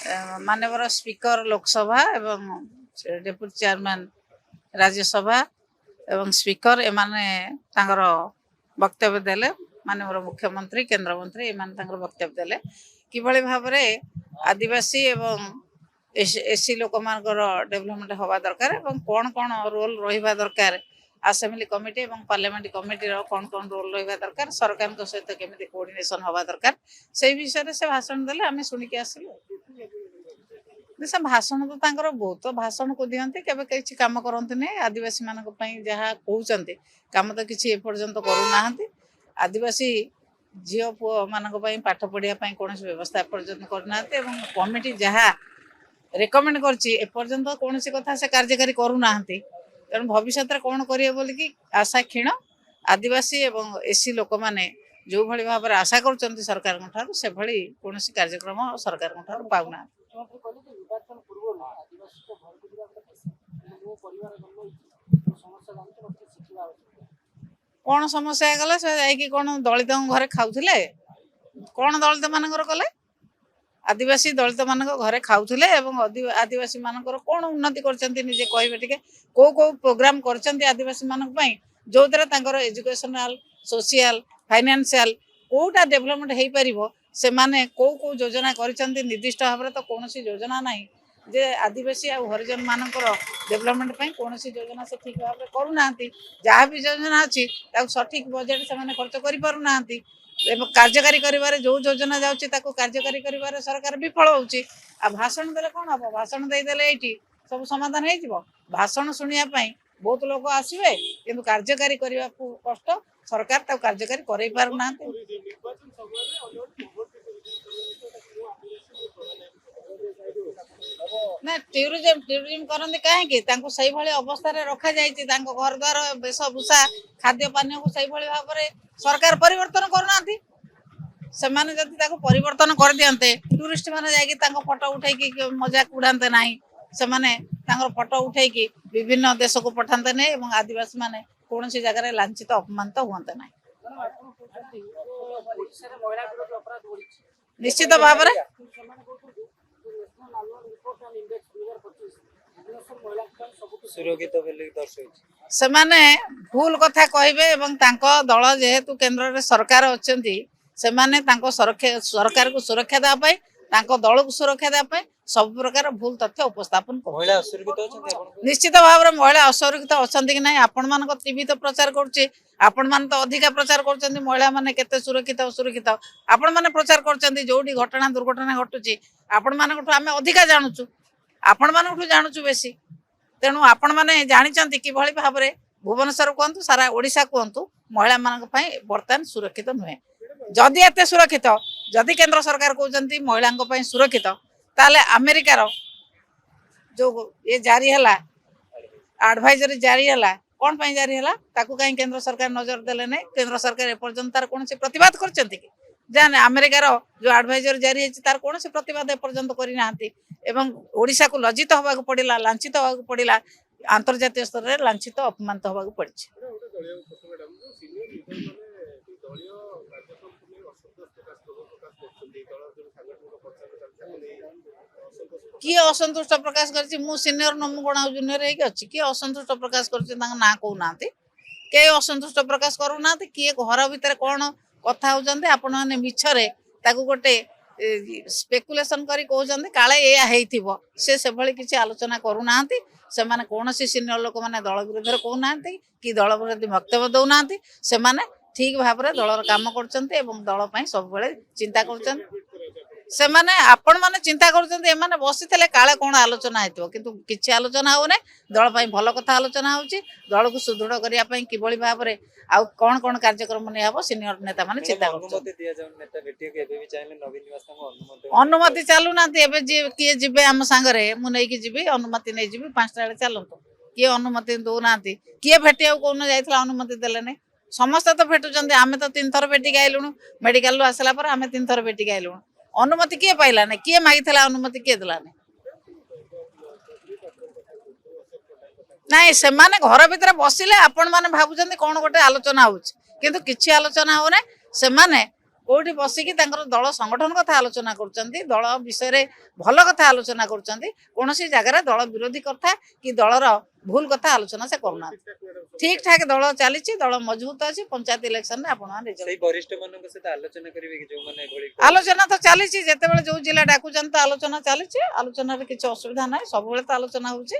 माननीय स्पीकर लोकसभा एवं deputy chairman Rajya Sabha एवं स्पीकर एमाने तांकर वक्तव्य देले माननीय मुख्यमंत्री केंद्र मंत्री एमाने तांकर वक्तव्य देले किभଳି भाबरे आदिवासी एवं एसी लोक मानकर डेवलपमेंट हवा दरकार एवं कोन कोन रोल रहिबा दरकार असेंबली कमिटी एवं पार्लियामेंट कमिटी रो कोन कोन रोल रहिबा दरकार सरकार को सहित केमिति कोऑर्डिनेशन हवा दरकार से विषय से भाषण देले आमे सुनि के आसिलु से भाषण तो तांकर बहुत भाषण को दियंते केबे किछि काम करंते नै आदिवासी मानक पई जहा कहउचंते काम तो किछि एपर्यंत करू नाहंती आदिवासी झियो पुओ मानक पई पाठ पढिया पई कोनोसी व्यवस्था एपर्यंत करू नाहंते एवं कमिटी जहा रेकमेंड करछि एपर्यंत कोनोसी कथा से कार्यकारी करू नाहंती तेणु भविष्य में कौन करेंगे बोल कि आशा क्षीण आदिवासी एवं एसी लोक मैंने जो भाई भाव में आशा कर सरकार से भाई कौन कार्यक्रम सरकार पाऊना कौन समस्या गला से कौन दलित घरे खाऊले कौन दलित मान कले आदिवासी दलित मान घरे खाऊले आदिवासी मान कौन उन्नति करजे कहे कौ कौ प्रोग्राम कर आदिवासी मान जो द्वारा educational social financial quota development हो पार से माने कौ कौ योजना कर निर्दिष्ट भाव में तो कौन योजना ना जे आदिवासी आ हरिजन मान डेवलपमेंट कौन योजना से ठीक भाव में करूना जहाँ भी योजना अच्छी सठिक बजेट से खर्च करना कार्यकारी कर जो योजना जाऊँगी कार्यकारी कर सरकार विफल होउची आ भाषण देले कौन हम भाषण देदेले ये सब समाधान हो भाषण शुणापी बहुत लोग आसवे कि कार्यकारी करने को कष्ट सरकार कार्यकारी कर पारना ना टूरिज्म करते कहीं से अवस्था रखा जाए घर द्वार वेशभूषा खाद्य पानी को सही भाव में सरकार परिवर्तन करना से माने जदि परिवर्तन कर दियंते टूरिस्ट माने जाई फोटो उठाई मजाक उड़ाते ना से माने फोटो उठाई विभिन्न देश को पठाते नहीं और आदिवासी माने कौन सी जगह लांछित अपमानित हुए ना निश्चित भाव में से माने भूल कथा कहे दल जेहेतु केन्द्र सरकार अच्छा से माने सरकार को सुरक्षा देवाई दल को सुरक्षा देवाई सब प्रकार भूल तथ्य उपस्थापन निश्चित भाव में महिला असुरक्षित अच्छा कि ना आपण मान टीवी तो प्रचार करुच्चे आपण मान तो अधिका प्रचार कर महिला माने केते सुरक्षित असुरक्षित आपण माने प्रचार कर जो घटना दुर्घटना घटुची आपण मान अधिका जानूचु आपण मान जानूचु बेसी तेणु आपण मैंने जानी कि भाव में भुवनेश्वर कहतु सारा ओडिशा कहतु महिला मान बर्तमान सुरक्षित नुहे जदि एत सुरक्षित जदि केंद्र सरकार कहते महिला सुरक्षित ताले अमेरिकार जो ये जारी है एडवाइजरी जारी है कौन पर जारी है कहीं केंद्र सरकार नजर देले नहीं केंद्र सरकार एपर्यंत तार कौन प्रतिवाद कर जाने अमेरिकार जो एडवाइजरी जारी है तार कौन प्रतिवाद एपर्यंत करना ओडिशा को लज्जित होगा पड़ा लांछित होगा पड़ा अंतर्जातीय स्तर में लांछित अपमानित होगा पड़ी किए असंतुष्ट प्रकाश कर सीनियर न मुझे जूनियर अच्छी किए असंतुष्ट प्रकाश कर ना कहना किए असंतुष्ट प्रकाश करूना किए घर भितर कौन कथा होते आपण मैंने मिछरे गोटे स्पेकुलेशन करी कहते काले या से भली किसी आलोचना करूना से माने कौन सीनियर लोक मैंने दल विरोध कहना कि दल विरोधी वक्तव्य दौना से माने ठीक भाव में दलर काम करते दल सब चिंता कर से माने आपण माने चिंता करछन्ते एमाने बसिथिले काले कोन आलोचना हेतो किंतु किछि आलोचना होने दल पई भलो कथा आलोचना होउची दल को सुदृढ़ करिया पई किबळी भाबरे आ कोन कोन कार्यक्रम ने हबो सीनियर नेता माने चिंता करछन्ते अनुमति दिया जाउ नेता भेटियो के एबे भी चाहिले नवीन निवास को अनुमति चालू नाते एबे जे किए जिबे हम संगरे मु नै कि जिबी अनुमति नै जिबी 5टा बेले चलंतो किए अनुमति दो नाते किए भेटिया कोन जाइथला अनुमति देले नै समस्त तो भेटुचन्ते आमे तो 3 थर भेटि गाइलुनु मेडिकल लो आसला पर आमे 3 थर भेटि गाइलुनु अनुमति किए पाइला नहीं किए मागी अनुमति किए दिला नहीं से माने घर भीतर बसिले आपण माने भाबुचंदी कोन गोटे आलोचना होउछ किंतु किछि आलोचना होने से माने କୋଉଠି ବସିକି ତାଙ୍କର ଦଳ ସଂଗଠନ କଥା ଆଲୋଚନା କରୁଛନ୍ତି, ଦଳ ବିଷୟରେ ଭଲ କଥା ଆଲୋଚନା କରୁଛନ୍ତି। କୌଣସି ଜାଗାରେ ଦଳ ବିରୋଧୀ କଥା କି ଦଳର ଭୁଲ କଥା ଆଲୋଚନା ସେ କରୁନାହାନ୍ତି। ଠିକ ଠାକ ଦଳ ଚାଲିଛି, ଦଳ ମଜବୁତ ଅଛି। ପଞ୍ଚାୟତ ଇଲେକ୍ସନରେ ଆପଣ ସେଇ ବରିଷ୍ଠ ମାନଙ୍କ ସହିତ ଆଲୋଚନା କରିବେ କି ଯୋଉମାନେ ଏଭଳି ଆଲୋଚନା ତ ଚାଲିଛି, ଯେତେବେଳେ ଯୋଉ ଜିଲ୍ଲା ଡାକୁଛନ୍ତି ତ ଆଲୋଚନା ଚାଲିଛି। ଆଲୋଚନାରେ କିଛି ଅସୁବିଧା ନାହିଁ, ସବୁବେଳେ ତ ଆଲୋଚନା ହଉଛି।